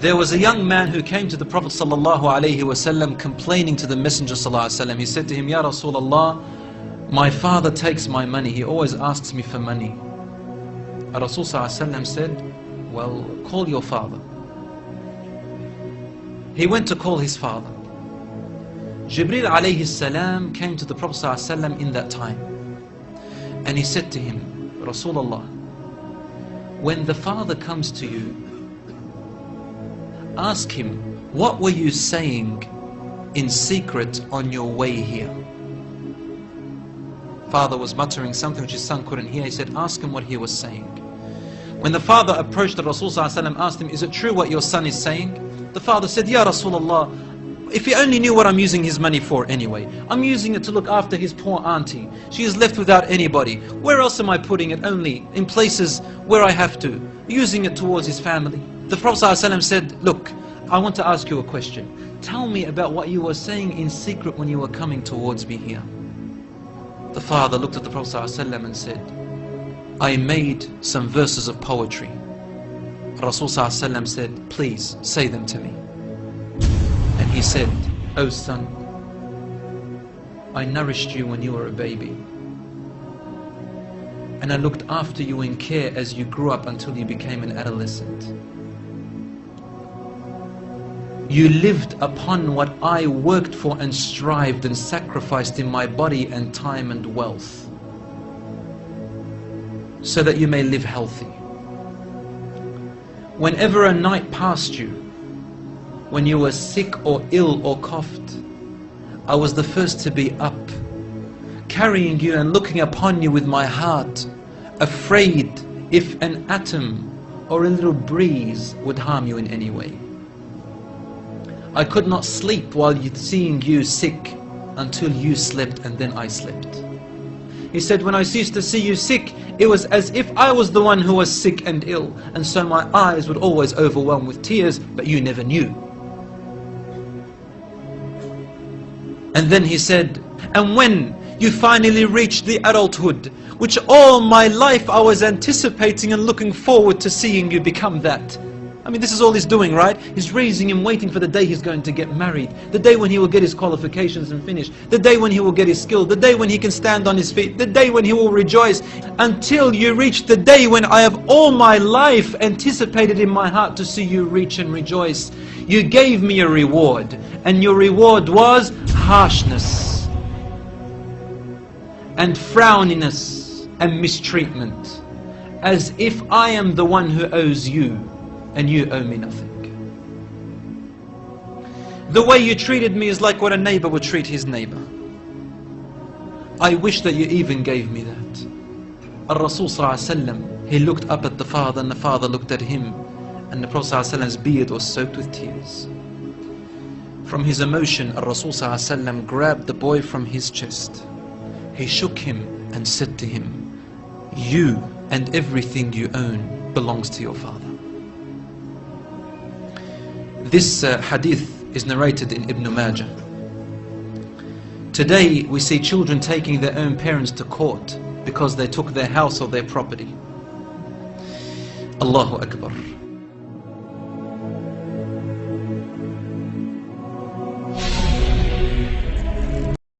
There was a young man who came to the Prophet ﷺ complaining to the Messenger ﷺ. He said to him, Ya Rasulullah, my father takes my money. He always asks me for money. Rasul ﷺ said, well, call your father. He went to call his father. Jibreel alayhi salam came to the Prophet ﷺ in that time. And he said to him, Rasulullah, when the father comes to you, ask him, what were you saying in secret on your way here? Father was muttering something which his son couldn't hear. He said, ask him what he was saying. When the father approached the Rasul ﷺ, asked him, is it true what your son is saying? The father said, Ya Rasulullah, if he only knew what I'm using his money for anyway. I'm using it to look after his poor auntie. She is left without anybody. Where else am I putting it? Only in places where I have to. Using it towards his family. The Prophet ﷺ said, look, I want to ask you a question. Tell me about what you were saying in secret when you were coming towards me here. The father looked at the Prophet ﷺ and said, I made some verses of poetry. Rasul ﷺ said, please say them to me. And he said, oh son, I nourished you when you were a baby. And I looked after you in care as you grew up until you became an adolescent. You lived upon what I worked for and strived and sacrificed in my body and time and wealth, so that you may live healthy. Whenever a night passed you, when you were sick or ill or coughed, I was the first to be up, carrying you and looking upon you with my heart, afraid if an atom or a little breeze would harm you in any way. I could not sleep while seeing you sick until you slept, and then I slept. He said, when I ceased to see you sick, it was as if I was the one who was sick and ill, and so my eyes would always overwhelm with tears, but you never knew. And then he said, and when you finally reached the adulthood, which all my life I was anticipating and looking forward to seeing you become that. I mean, this is all he's doing, right? He's raising him, waiting for the day he's going to get married, the day when he will get his qualifications and finish, the day when he will get his skill, the day when he can stand on his feet, the day when he will rejoice, until you reach the day when I have all my life anticipated in my heart to see you reach and rejoice. You gave me a reward, and your reward was harshness and frowniness and mistreatment, as if I am the one who owes you and you owe me nothing. The way you treated me is like what a neighbor would treat his neighbor. I wish that you even gave me that. Al-Rasul ﷺ, he looked up at the father, and the father looked at him, and the Prophet ﷺ's beard was soaked with tears. From his emotion, Al-Rasul ﷺ grabbed the boy from his chest. He shook him and said to him, you and everything you own belongs to your father. This hadith is narrated in Ibn Majah. Today we see children taking their own parents to court because they took their house or their property. Allahu Akbar.